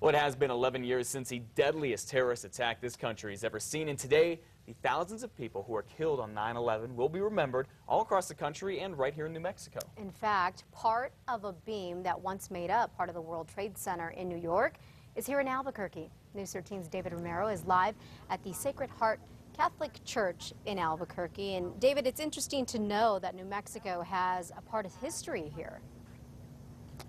Well, it has been 11 years since the deadliest terrorist attack this country has ever seen, and today, the thousands of people who were killed on 9/11 will be remembered all across the country and right here in New Mexico. In fact, part of a beam that once made up part of the World Trade Center in New York is here in Albuquerque. News 13's David Romero is live at the Sacred Heart Catholic Church in Albuquerque. And David, it's interesting to know that New Mexico has a part of history here.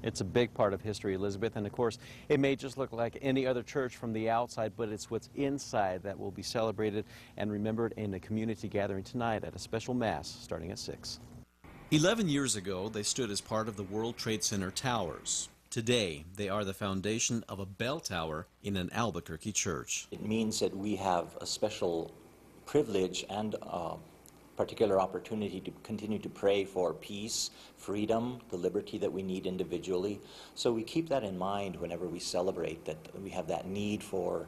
It's a big part of history, Elizabeth, and of course, it may just look like any other church from the outside, but it's what's inside that will be celebrated and remembered in a community gathering tonight at a special mass starting at 6. 11 years ago, they stood as part of the World Trade Center towers. Today, they are the foundation of a bell tower in an Albuquerque church. It means that we have a special privilege and particular opportunity to continue to pray for peace, freedom, the liberty that we need individually. So we keep that in mind whenever we celebrate that we have that need for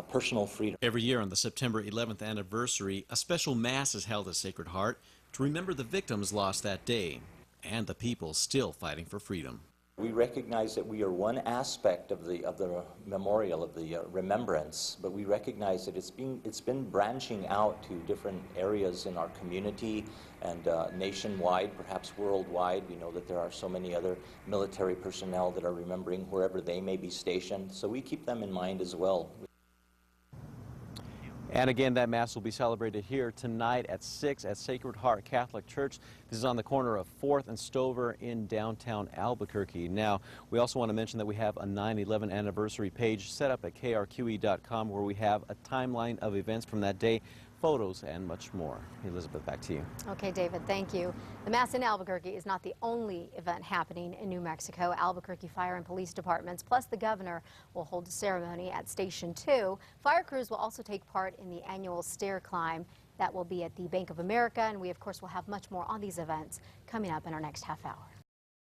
personal freedom. Every year on the September 11th anniversary, a special mass is held at Sacred Heart to remember the victims lost that day and the people still fighting for freedom. We recognize that we are one aspect of the memorial, of the remembrance, but we recognize that it's been branching out to different areas in our community and nationwide, perhaps worldwide. We know that there are so many other military personnel that are remembering wherever they may be stationed, so we keep them in mind as well. And again, that Mass will be celebrated here tonight at 6 at Sacred Heart Catholic Church. This is on the corner of 4th and Stover in downtown Albuquerque. Now, we also want to mention that we have a 9/11 anniversary page set up at krqe.com where we have a timeline of events from that day, photos, and much more. Elizabeth, back to you. Okay, David, thank you. The Mass in Albuquerque is not the only event happening in New Mexico. Albuquerque Fire and Police Departments, plus the governor, will hold a ceremony at Station 2. Fire crews will also take part in the annual stair climb that will be at the Bank of America, and we, of course, will have much more on these events coming up in our next half hour.